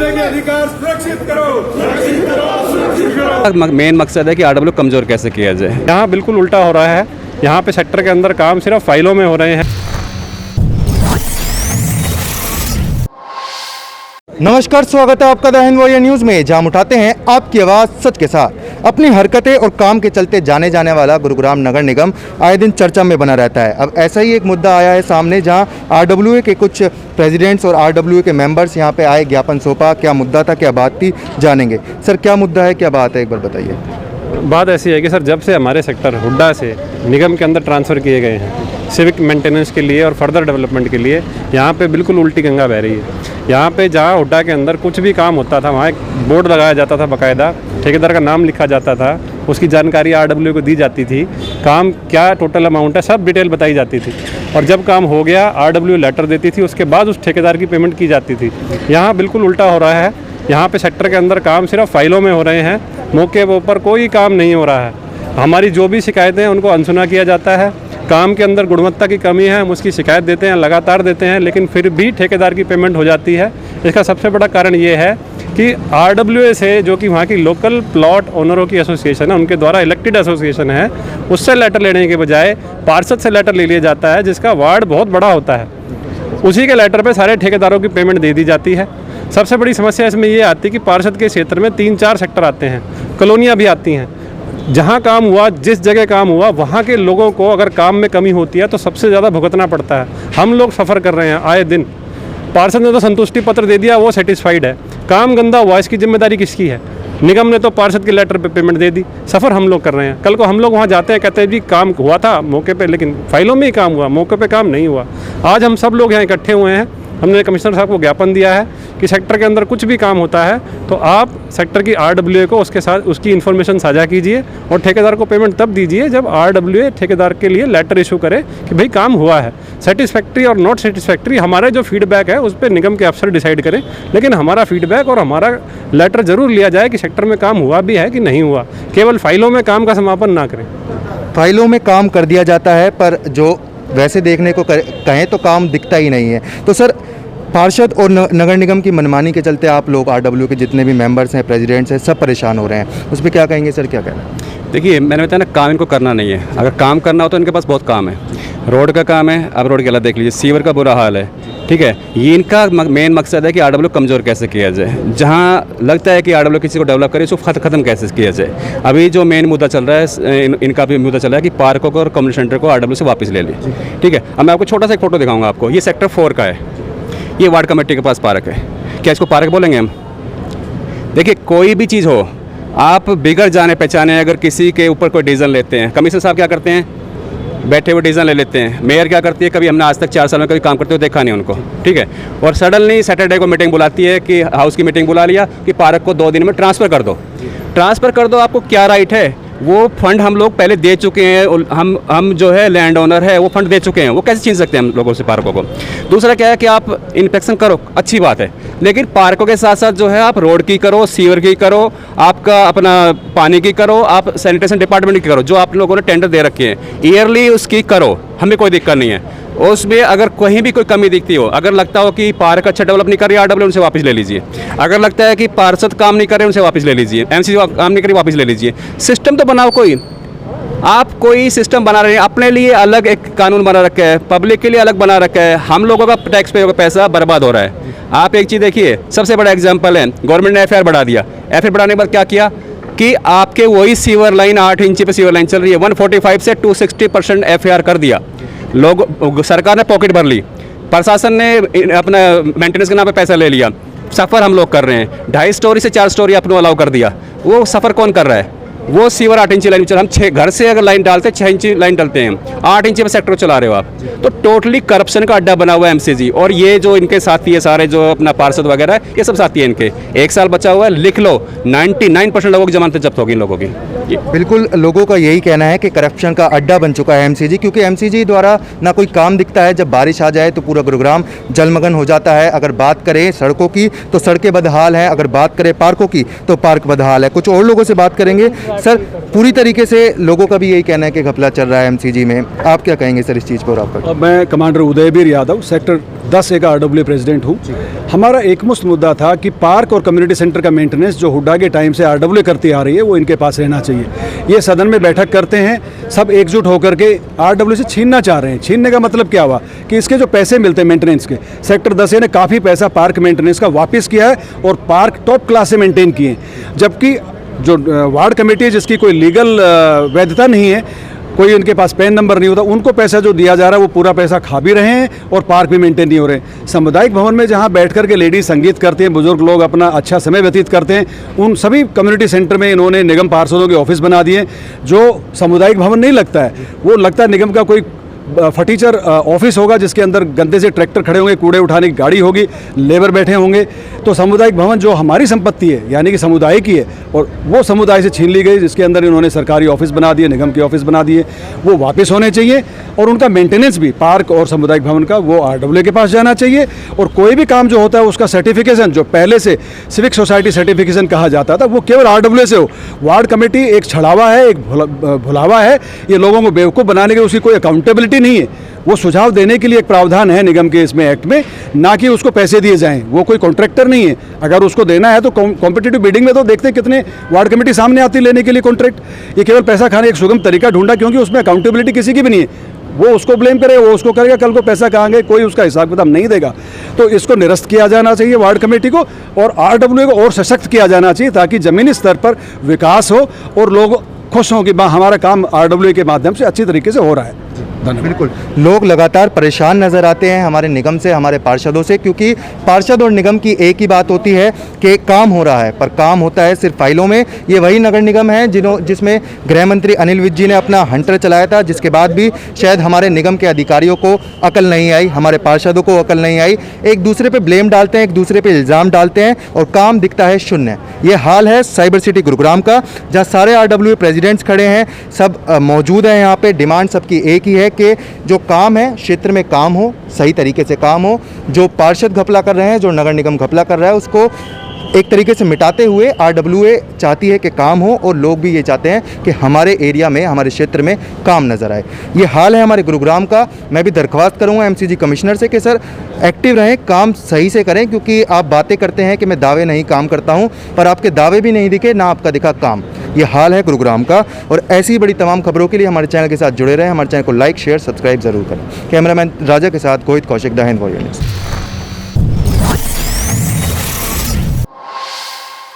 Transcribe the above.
के अधिकार सुरक्षित करो। मेन मकसद है कि आरडब्ल्यू कमज़ोर कैसे किया जाए। यहाँ बिल्कुल उल्टा हो रहा है। यहाँ पे सेक्टर के अंदर काम सिर्फ फाइलों में हो रहे हैं। नमस्कार, स्वागत है आपका द हिंद वॉरियर न्यूज़ में, जहां हम उठाते हैं आपकी आवाज़ सच के साथ। अपनी हरकतें और काम के चलते जाने जाने वाला गुरुग्राम नगर निगम आए दिन चर्चा में बना रहता है। अब ऐसा ही एक मुद्दा आया है सामने, जहां आरडब्ल्यूए के कुछ प्रेसिडेंट्स और आरडब्ल्यूए के मेंबर्स यहां पे आए, ज्ञापन सौंपा। क्या मुद्दा था, क्या बात थी, जानेंगे। सर, क्या मुद्दा है, क्या बात है, एक बार बताइए। बात ऐसी है कि सर, जब से हमारे सेक्टर हुड्डा से निगम के अंदर ट्रांसफ़र किए गए हैं सिविक मेंटेनेंस के लिए और फर्दर डेवलपमेंट के लिए, यहाँ पे बिल्कुल उल्टी गंगा बह रही है। यहाँ पे जहाँ हुड्डा के अंदर कुछ भी काम होता था, वहाँ एक बोर्ड लगाया जाता था, बाकायदा ठेकेदार का नाम लिखा जाता था, उसकी जानकारी आरडब्ल्यू को दी जाती थी, काम क्या टोटल अमाउंट है सब डिटेल बताई जाती थी, और जब काम हो गया आरडब्ल्यू लेटर देती थी, उसके बाद उस ठेकेदार की पेमेंट की जाती थी। यहाँ बिल्कुल उल्टा हो रहा है। यहाँ पे सेक्टर के अंदर काम सिर्फ फाइलों में हो रहे हैं, मौके के ऊपर कोई काम नहीं हो रहा है। हमारी जो भी शिकायतें हैं उनको अनसुना किया जाता है। काम के अंदर गुणवत्ता की कमी है, हम उसकी शिकायत देते हैं, लगातार देते हैं, लेकिन फिर भी ठेकेदार की पेमेंट हो जाती है। इसका सबसे बड़ा कारण ये है कि आरडब्ल्यूए से, जो कि वहाँ की लोकल प्लॉट ओनरों की एसोसिएशन है, उनके द्वारा इलेक्टेड एसोसिएशन है, उससे लेटर लेने के बजाय पार्षद से लेटर ले लिया जाता है, जिसका वार्ड बहुत बड़ा होता है। उसी के लेटर पे सारे ठेकेदारों की पेमेंट दे दी जाती है। सबसे बड़ी समस्या इसमें ये आती है कि पार्षद के क्षेत्र में 3-4 सेक्टर आते हैं, कॉलोनियाँ भी आती हैं। जहाँ काम हुआ, जिस जगह काम हुआ, वहाँ के लोगों को अगर काम में कमी होती है तो सबसे ज़्यादा भुगतना पड़ता है। हम लोग सफ़र कर रहे हैं आए दिन। पार्षद ने तो संतुष्टि पत्र दे दिया, वो सेटिस्फाइड है। काम गंदा हुआ, इसकी जिम्मेदारी किसकी है? निगम ने तो पार्षद के लेटर पे पेमेंट दे दी। सफ़र हम लोग कर रहे हैं। कल को हम लोग वहाँ जाते हैं, कहते हैं जी काम हुआ था मौके पे, लेकिन फाइलों में ही काम हुआ, मौके पे काम नहीं हुआ। आज हम सब लोग यहाँ इकट्ठे हुए हैं। हमने कमिश्नर साहब को ज्ञापन दिया है कि सेक्टर के अंदर कुछ भी काम होता है तो आप सेक्टर की आरडब्ल्यूए को उसके साथ उसकी इन्फॉर्मेशन साझा कीजिए और ठेकेदार को पेमेंट तब दीजिए जब आरडब्ल्यूए ठेकेदार के लिए लेटर इशू करे कि भाई काम हुआ है। सेटिस्फैक्ट्री और नॉट सेटिस्फैक्ट्री हमारा जो फीडबैक है उस पर निगम के अफसर डिसाइड करें, लेकिन हमारा फीडबैक और हमारा लेटर ज़रूर लिया जाए कि सेक्टर में काम हुआ भी है कि नहीं हुआ। केवल फाइलों में काम का समापन ना करें। फाइलों में काम कर दिया जाता है, पर जो वैसे देखने को कहें तो काम दिखता ही नहीं है। तो सर, पार्षद और नगर निगम की मनमानी के चलते आप लोग, आरडब्ल्यू के जितने भी मेंबर्स हैं, प्रेसिडेंट्स हैं, सब परेशान हो रहे हैं। उस पर क्या कहेंगे सर, क्या कहना है? देखिए, मैंने बताया ना, काम इनको करना नहीं है। अगर काम करना हो तो इनके पास बहुत काम है। रोड का काम है, अब रोड के हालत देख लीजिए, सीवर का बुरा हाल है, ठीक है। ये इनका मेन मकसद है कि आरडब्ल्यू कमज़ोर कैसे किया जाए। जहाँ लगता है कि आरडब्ल्यू किसी को डेवलप करे, उसको ख़त्म कैसे किया जाए। अभी जो मेन मुद्दा चल रहा है, इनका भी मुद्दा चल रहा है कि पार्कों को और कम्युनिटी सेंटर को आरडब्ल्यू से वापस ले लें, ठीक है। अब मैं आपको छोटा सा एक फोटो दिखाऊंगा आपको। ये सेक्टर 4 का है, ये वार्ड कमेटी के पास पार्क है। क्या इसको पार्क बोलेंगे हम? देखिए, कोई भी चीज़ हो, आप बिगड़ जाने पहचाने अगर किसी के ऊपर कोई डिसीजन लेते हैं, कमिश्नर साहब क्या करते हैं, बैठे हुए डिसीजन ले लेते हैं। मेयर क्या करती है, कभी हमने आज तक 4 साल में कभी काम करते हुए देखा नहीं उनको, ठीक है। और सडनली सैटरडे को मीटिंग बुलाती है कि हाउस की मीटिंग बुला लिया कि पार्क को 2 दिन में ट्रांसफ़र कर दो। ट्रांसफ़र कर दो, आपको क्या राइट है? वो फंड हम लोग पहले दे चुके हैं, हम जो है लैंड ओनर है, वो फंड दे चुके हैं, वो कैसे छीन सकते हैं हम लोगों से पार्कों को? दूसरा क्या है कि आप इंस्पेक्शन करो, अच्छी बात है, लेकिन पार्कों के साथ साथ जो है आप रोड की करो, सीवर की करो, आपका अपना पानी की करो, आप सैनिटेशन डिपार्टमेंट की करो, जो आप लोगों ने टेंडर दे रखे हैं, ईयरली उसकी करो, हमें कोई दिक्कत नहीं है। उसमें अगर कहीं भी कोई कमी दिखती हो, अगर लगता हो कि पार्क अच्छा डेवलप नहीं कर रही, आरडब्ल्यू उनसे वापस ले लीजिए। अगर लगता है कि पार्षद काम नहीं कर रहे, उनसे वापस ले लीजिए। एमसी काम नहीं कर रही, वापस ले लीजिए। सिस्टम तो बनाओ कोई। आप कोई सिस्टम बना रहे हैं, अपने लिए अलग एक कानून बना रखा है, पब्लिक के लिए अलग बना रखा है, हम लोगों का टैक्स पेयर का पैसा बर्बाद हो रहा है। आप एक चीज़ देखिए, सबसे बड़ा एग्जाम्पल है, गवर्नमेंट ने एफआईआर बढ़ा दिया। एफआईआर बढ़ाने के बाद क्या किया कि आपके वही सीवर लाइन 8 इंच पे सीवर लाइन चल रही है, 145 से 260% एफआईआर कर दिया। लोग, सरकार ने पॉकेट भर ली, प्रशासन ने अपना मेंटेनेंस के नाम पे पैसा ले लिया। सफ़र हम लोग कर रहे हैं, 2.5 स्टोरी से 4 स्टोरी अपने अलाउ कर दिया। वो सफ़र कौन कर रहा है? वो सीवर 8 इंची लाइन चल, हम 6 घर से अगर लाइन डालते 6 इंची लाइन डालते हैं, 8 इंची में सेक्टर चला रहे हो आप। तो टोटली करप्शन का अड्डा बना हुआ है एमसीजी। और ये जो इनके साथी है सारे, जो अपना पार्षद वगैरह है, ये सब साथी है इनके। 1 साल बचा हुआ है, लिख लो, 99% लोगों की जमानतें जब्त होगी इन लोगों की। बिल्कुल, लोगों का यही कहना है कि करप्शन का अड्डा बन चुका है एमसीजी, क्योंकि एमसीजी द्वारा ना कोई काम दिखता है। जब बारिश आ जाए तो पूरा गुरुग्राम जलमग्न हो जाता है। अगर बात करें सड़कों की तो सड़कें बदहाल हैं, अगर बात करें पार्कों की तो पार्क बदहाल है। कुछ और लोगों से बात करेंगे। सर, पूरी तरीके से लोगों का भी यही कहना है कि घपला चल रहा है एमसीजी में। आप क्या कहेंगे सर इस चीज़ पर? आपका अब मैं कमांडर उदयवीर यादव सेक्टर 10 का आरडब्ल्यू प्रेसिडेंट हूँ। हमारा एकमुश्त मुद्दा था कि पार्क और कम्युनिटी सेंटर का मेंटेनेंस जो हुड्डा के टाइम से आरडब्ल्यू करती आ रही है वो इनके पास रहना चाहिए। ये सदन में बैठक करते हैं, सब एकजुट होकर के आरडब्ल्यू से छीनना चाह रहे हैं। छीनने का मतलब क्या हुआ कि इसके जो पैसे मिलते हैं मेंटेनेंस के, सेक्टर 10 ने काफ़ी पैसा पार्क मेंटेनेंस का वापस किया है और पार्क टॉप क्लास से मेंटेन किए, जबकि जो वार्ड कमेटी है जिसकी कोई लीगल वैधता नहीं है, कोई उनके पास पैन नंबर नहीं होता, उनको पैसा जो दिया जा रहा है वो पूरा पैसा खा भी रहे हैं और पार्क भी मेंटेन नहीं हो रहे। सामुदायिक भवन में जहां बैठ कर के लेडीज संगीत करते हैं, बुजुर्ग लोग अपना अच्छा समय व्यतीत करते हैं, उन सभी कम्युनिटी सेंटर में इन्होंने निगम पार्षदों के ऑफिस बना दिए। जो सामुदायिक भवन नहीं लगता है, वो लगता है निगम का कोई फटीचर ऑफिस होगा जिसके अंदर गंदे से ट्रैक्टर खड़े होंगे, कूड़े उठाने की गाड़ी होगी, लेबर बैठे होंगे। तो सामुदायिक भवन जो हमारी संपत्ति है, यानी कि समुदाय की है, और वो समुदाय से छीन ली गई, जिसके अंदर इन्होंने सरकारी ऑफिस बना दिए, निगम के ऑफिस बना दिए, वो वापस होने चाहिए। और उनका मेंटेनेंस भी पार्क और सामुदायिक भवन का वो आरडब्ल्यू के पास जाना चाहिए। और कोई भी काम जो होता है उसका सर्टिफिकेशन, जो पहले से सिविक सोसाइटी सर्टिफिकेशन कहा जाता था, वो केवल आरडब्ल्यू से हो। वार्ड कमेटी एक छड़ावा है, एक भुलावा है, ये लोगों को बेवकूफ़ बनाने के, उसकी कोई अकाउंटेबिलिटी नहीं है। वो सुझाव देने के लिए एक प्रावधान है निगम के इसमें एक्ट में, ना कि उसको पैसे दिए जाएं। वो कोई कॉन्ट्रैक्टर नहीं है, अगर उसको देना है तो कॉम्पिटिटिव बिडिंग में तो देखते हैं कितने वार्ड कमेटी सामने आती है लेने के लिए कॉन्ट्रैक्ट। ये केवल पैसा खाने एक सुगम तरीका ढूंढा, क्योंकि उसमें अकाउंटेबिलिटी किसी की भी नहीं है। वो उसको ब्लेम करे, वो उसको करेगा, कल को पैसा कहाँ गए कोई उसका हिसाब किताब नहीं देगा। तो इसको निरस्त किया जाना चाहिए वार्ड कमेटी को, और आरडब्ल्यू को और सशक्त किया जाना चाहिए, ताकि ज़मीनी स्तर पर विकास हो और लोग खुश हों कि हमारा काम आरडब्ल्यू के माध्यम से अच्छी तरीके से हो रहा है। धन्यवाद। बिल्कुल, लोग लगातार परेशान नज़र आते हैं हमारे निगम से, हमारे पार्षदों से, क्योंकि पार्षद और निगम की एक ही बात होती है कि काम हो रहा है, पर काम होता है सिर्फ फाइलों में। ये वही नगर निगम है जिसमें गृह मंत्री अनिल विज जी ने अपना हंटर चलाया था, जिसके बाद भी शायद हमारे निगम के अधिकारियों को अकल नहीं आई, हमारे पार्षदों को अकल नहीं आई। एक दूसरे पर ब्लेम डालते हैं, एक दूसरे पर इल्ज़ाम डालते हैं और काम दिखता है शून्य। ये हाल है साइबर सिटी गुरुग्राम का, जहाँ सारे आरडब्ल्यू प्रेसिडेंट्स खड़े हैं, सब मौजूद हैं यहाँ पे। डिमांड सबकी एक ही है कि जो काम है क्षेत्र में काम हो, सही तरीके से काम हो। जो पार्षद घपला कर रहे हैं, जो नगर निगम घपला कर रहा है, उसको एक तरीके से मिटाते हुए आरडब्ल्यूए चाहती है कि काम हो, और लोग भी ये चाहते हैं कि हमारे एरिया में, हमारे क्षेत्र में काम नज़र आए। ये हाल है हमारे गुरुग्राम का। मैं भी दरख्वास्त करूँगा एमसीजी कमिश्नर से कि सर एक्टिव रहें, काम सही से करें, क्योंकि आप बातें करते हैं कि मैं दावे नहीं काम करता हूँ, पर आपके दावे भी नहीं दिखे, ना आपका दिखा काम। ये हाल है गुरुग्राम का। और ऐसी बड़ी तमाम खबरों के लिए हमारे चैनल के साथ जुड़े रहें। हमारे चैनल को लाइक, शेयर, सब्सक्राइब जरूर करें। कैमरामैन राजा के साथ Gohit Kaushik, the Hind warrior news.